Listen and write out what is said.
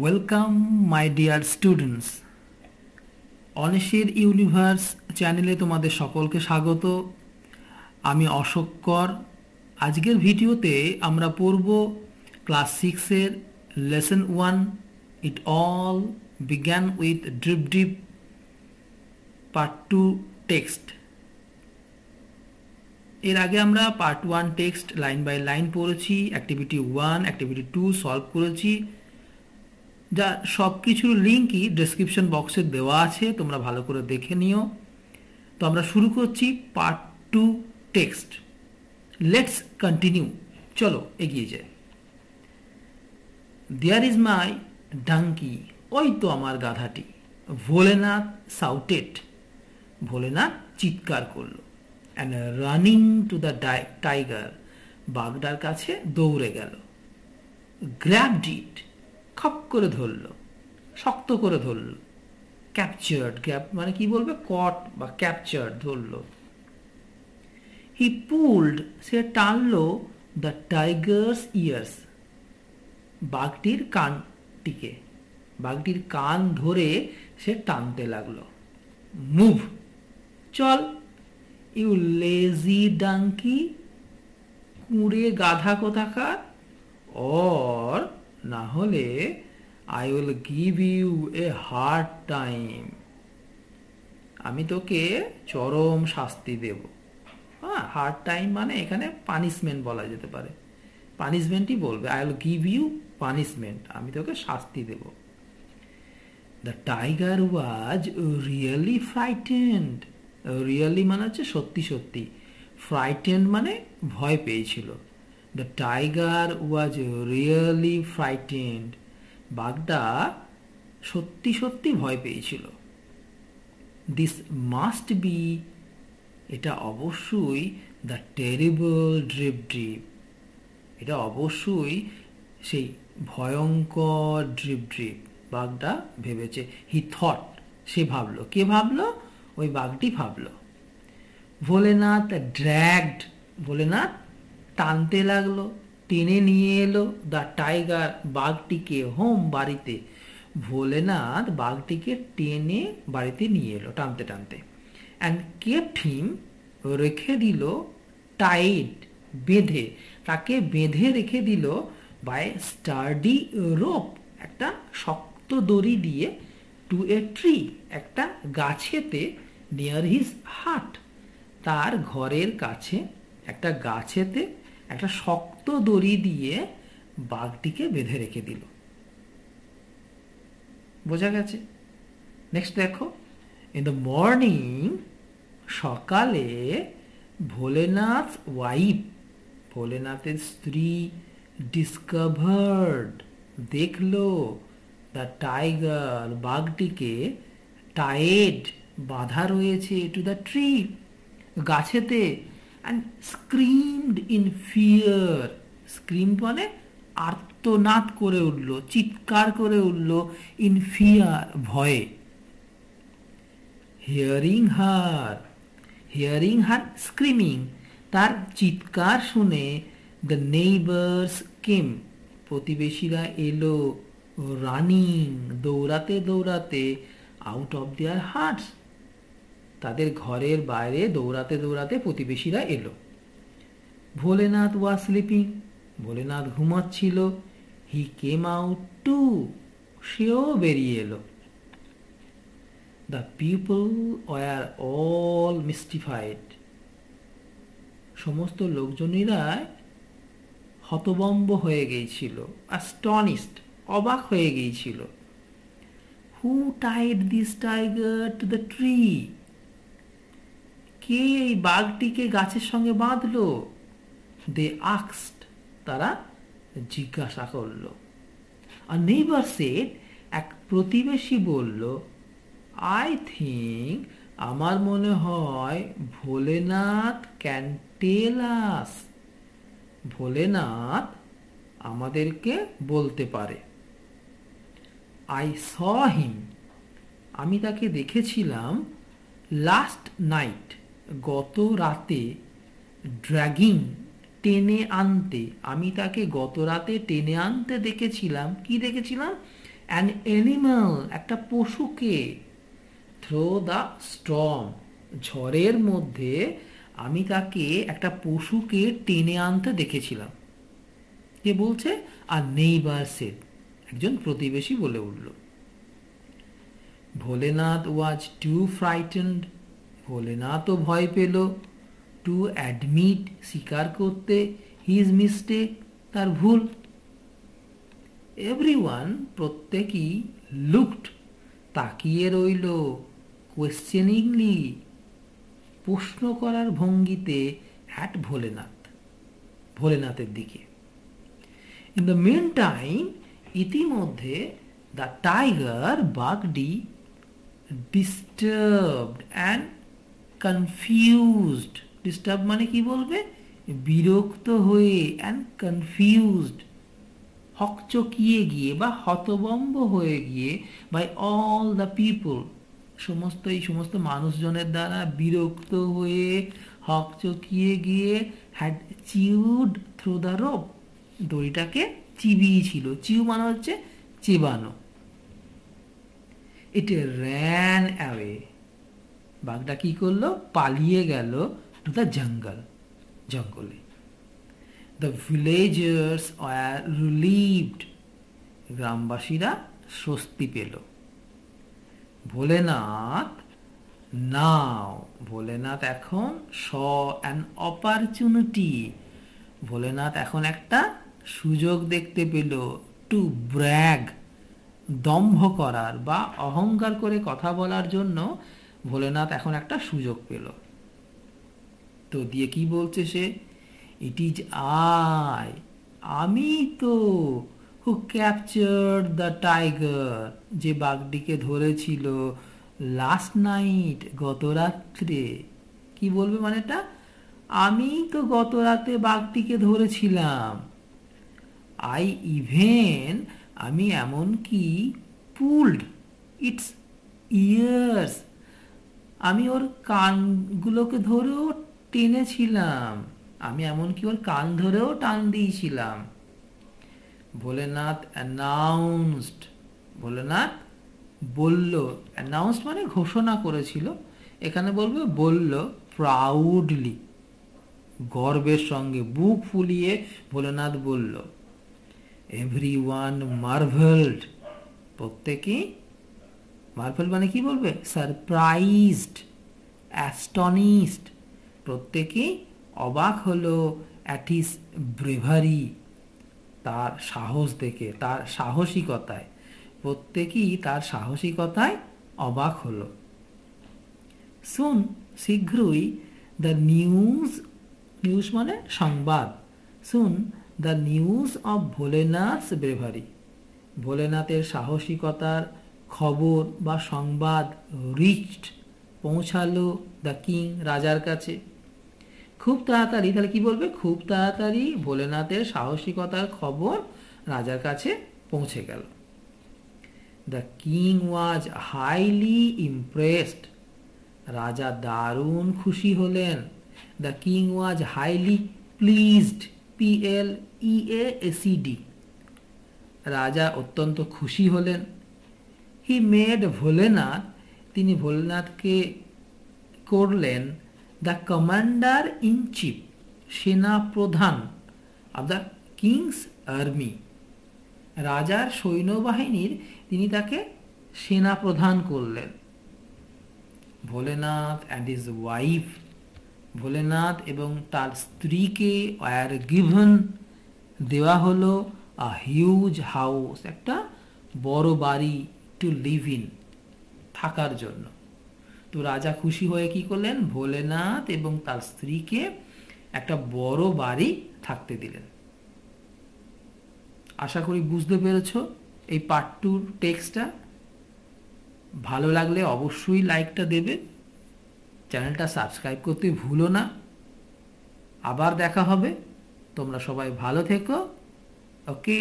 Welcome my dear students, অনিশের universe চ্যানেলে তোমাদের সকলকে স্বাগত। আমি অশোক কর। আজকের ভিডিওতে আমরা পড়ব ক্লাস 6-এর lesson 1, it all began with drip drip part 2 text. এর আগে আমরা part 1 text line by line পড়েছি, অ্যাক্টিভিটি 1, অ্যাক্টিভিটি 2 সলভ করেছি, যা সব কিছুর লিঙ্কই ডেসক্রিপশন বক্সে দেওয়া আছে, তোমরা ভালো করে দেখে নিও। তো আমরা শুরু করছি পার্ট 2 টেক্সট। লেটস কন্টিনিউ, চলো এগিয়ে যাই। দেয়ার ইজ মাই ডাঙ্কি, ওই তো আমার গাধাটি। ভোলেনাথ সাউটেড, ভোলেনাথ চিৎকার করলো। And running to the tiger, বাঘটার কাছে দৌড়ে গেল। গ্র্যাবড ইট, খপ করে ধরল, শক্ত করে ধরল। ক্যাপচার্ড, গ্র্যাব মানে কি বলবে, কট বা ক্যাপচার্ড, ধরল। হি পুলড, সে টানলো দ্য টাইগার্স ইয়ার্স, বাঘটির কানটিকে, বাঘটির কান ধরে সে টানতে লাগলো। মুভ, চল। ইউ লেজি ডাঙ্কি, কুঁড়ে গাধা কোথাকার। অর না হলে I will give you a hard time, আমি তোকে চরম শাস্তি দেব। হ্যাঁ, হার্ড টাইম মানে এখানে পানিশমেন্ট বলা যেতে পারে, পানিশমেন্টই বলবে। I will give you punishment, আমি তোকে শাস্তি দেব। The tiger was really frightened, really মানে হচ্ছে সত্যি সত্যি, ফ্রাইটেন্ড মানে ভয় পেয়েছিল। The tiger was really frightened, বাঘটা সত্যি সত্যি ভয় পেয়েছিল। দিস মাস্ট বি, এটা অবশ্যই দ্য টেরিবল ড্রিপ ড্রিপ, এটা অবশ্যই সেই ভয়ঙ্কর ড্রিপ ড্রিপ, বাঘটা ভেবেছে। হি থট, সে ভাবলো। কে ভাবলো? ওই বাঘটি ভাবলো। ভোলেনাথ ড্র্যাগড, ভোলেনাথ টানতে লাগলো, টেনে নিয়ে এলো দ্য টাইগার, বাঘটিকে হোম, বাড়িতে। ভোলেনাথ বাঘটিকে টেনে বাড়িতে নিয়ে এলো টানতে টানতে। অ্যান্ড কেপ্ট হিম, রেখে দিল, টাইড, বেঁধে, তাকে বেঁধে রেখে দিল, বাই স্টার্ডি রোপ, একটা শক্ত দড়ি দিয়ে, টু এ ট্রি, একটা গাছেতে, নিয়ার হিজ হাট, তার ঘরের কাছে একটা গাছেতে একটা শক্ত দড়ি দিয়ে বাঘটিকে বেঁধে রেখে দিল। বোঝা গেছে? নেক্সট দেখো। ইন দ্য মর্নিং, সকালে, ভোলেনাথ ওয়াইফ, ভোলেনাথের স্ত্রী, ডিসকভার্ড, দেখলো, দ্য টাইগার, বাঘটিকে, টাইড, বাঁধা রয়েছে, টু দ্য ট্রি, গাছেতে। And screamed in fear, scream মানে আর্তনাদ করে উঠল, চিৎকার করে উঠল, ইন ফিয়ার, ভয়ে। Hearing her, hearing her screaming, তার চিৎকার শুনে, দ্য নেইবার্স কেম, প্রতিবেশীরা এলো, রানিং, দৌড়াতে দৌড়াতে, আউট অফ দেয়ার হার্টস, তাদের ঘরের বাইরে দৌড়াতে দৌড়াতে প্রতিবেশীরা এলো। ভোলেনাথ ওয়াজ স্লিপিং, ভোলেনাথ ঘুমাচ্ছিল। হি কেম আউট টু, সেও বেরিয়ে এলো। The people were all mystified, সমস্ত লোকজনেরাই হতবম্ব হয়ে গিয়েছিল, অ্যাস্টনিশড, অবাক হয়ে গিয়েছিল। Who tied this tiger to the tree, কে এই বাঘটিকে গাছের সঙ্গে বাঁধলো? দে আস্কড, তারা জিজ্ঞাসা করলো। আর নেইবার সেড, এক প্রতিবেশী বলল, আই থিঙ্ক, আমার মনে হয়, ভোলেনাথ ক্যান টেল আস, ভোলেনাথ আমাদেরকে বলতে পারে। আই স হিম, আমি তাকে দেখেছিলাম, লাস্ট নাইট, গত রাতে, ড্র্যাগিং, টেনে আনতে, আমি তাকে গত রাতে টেনে আনতে দেখেছিলাম। কি দেখেছিলাম? অ্যান অ্যানিমাল, একটা পশুকে, থ্রো দ্য স্টর্ম, ঝড়ের মধ্যে আমি তাকে, একটা পশুকে টেনে আনতে দেখেছিলাম। কে বলছে? আর নেইবার সেড, একজন প্রতিবেশী বলে উঠল। ভোলেনাথ ওয়াজ টু ফ্রাইটেন্ড, ভোলেনাথও ভয় পেল, টু অ্যাডমিট, স্বীকার করতে, হিজ মিস্টেক, তার ভুল। এভরিওয়ান, প্রত্যেকেই, লুকড, তাকিয়ে রইল, কোয়েশ্চেনিংলি, প্রশ্ন করার ভঙ্গিতে, অ্যাট ভোলেনাথ, ভোলেনাথের দিকে। ইন দ্য মেন টাইম, ইতিমধ্যে, দ্য টাইগার, বাঘটি, ডিস্টার্বড অ্যান্ড কনফিউজড, ডিস্টার্ব মানে কি বলবে? বিরক্ত হয়ে, অ্যান্ড কনফিউজড, হকচকিয়ে গিয়ে বা হতভম্ব হয়ে গিয়ে, বাই অল দ্য পিপল, এই সমস্ত মানুষজনের দ্বারা বিরক্ত হয়ে, হকচকিয়ে গিয়ে, had chewed through the rope, দড়িটাকে চিবিয়েছিল। চিউ মানে হচ্ছে চেবানো। ইট র্যান অ্যাওয়ে, বাঘটা কি করলো? পালিয়ে গেল, টু দ্য জঙ্গল, জঙ্গলে। দ্য ভিলেজার্স আর রিলিভড, গ্রামবাসীরা স্বস্তি পেল। ভোলেনাথ নাও, ভোলেনাথ এখন স অ্যান অপরচুনিটি, ভোলেনাথ এখন একটা সুযোগ দেখতে পেল, টু ব্র্যাগ, দম্ভ করার বা অহংকার করে কথা বলার জন্য ভোলেনাথ এখন একটা সুযোগ পেল। তো দিয়ে কি বলছে সে? ইট ইজ আই, আমি তো, হু ক্যাপচার্ড দ্য টাইগার, যে বাঘটিকে ধরেছিল, লাস্ট নাইট, গত রাত্রে। কি বলবে মানেটা? আমি তো গত রাতে বাঘটিকে ধরেছিলাম। আই ইভেন, আমি এমনকি, পুলড ইটস ইয়ার্স, আমি ওর কানগুলোকে ধরেও টেনেছিলাম, আমি এমনকি ওর কান ধরেও টান দিয়েছিলাম। ভোলেনাথ অ্যানাউন্সড, ভোলেনাথ বলল, অ্যানাউন্সড মানে ঘোষণা করেছিল, এখানে বলবে বলল, প্রাউডলি, গর্বের সঙ্গে, বুক ফুলিয়ে ভোলেনাথ বলল। এভরিওয়ান মার্ভেলড, প্রত্যেকে, মার্ভেল মানে কি বলবে? সারপ্রাইজড, অ্যাস্টনিশড, প্রত্যেকে অবাক হলো, অ্যাট হিজ ব্রেভারি, তার সাহস দেখে, তার সাহসিকতায়, প্রত্যেকেই তার সাহসিকতায় অবাক হলো। শুন, শীঘ্রই, দ্য নিউজ, নিউজ মানে সংবাদ, শুন, the news of Bholenath's bravery, ভোলেনাথের সাহসিকতার খবর বা সংবাদ, রিচড, পৌঁছালো, দ্য কিং, রাজার কাছে। খুব তাড়াতাড়ি, তাহলে কি বলবে? খুব তাড়াতাড়ি ভোলেনাথের সাহসিকতার খবর রাজার কাছে পৌঁছে গেল। The king was highly impressed, রাজা দারুণ খুশি হলেন। The king was highly pleased, PLEASED, রাজা অত্যন্ত খুশি হলেন। হি মেড ভোলেনাথ, তিনি ভোলেনাথকে করলেন, দ্য কমান্ডার ইন চিফ, সেনা প্রধান, অব দ্য কিংস আর্মি, রাজার সৈন্যবাহিনীর তিনি তাকে সেনা প্রধান করলেন। Bholenath and his wife, Bholenath এবং তার স্ত্রীকে, ওয়ার গিভেন, দেওয়া হলো, আ হিউজ হাউস, একটা বড় বাড়ি, টু লিভ ইন, থাকার জন্য। তো রাজা খুশি হয়ে কি করলেন? ভোলেনাথ এবং তার স্ত্রীকে একটা বড় বাড়ি থাকতে দিলেন। আশা করি বুঝতে পেরেছ এই পার্ট 2 টেক্সটটা। ভালো লাগলে অবশ্যই লাইকটা দেবে, চ্যানেলটা সাবস্ক্রাইব করতে ভুলো না। আবার দেখা হবে, তোমরা সবাই ভালো থেকো। ওকে।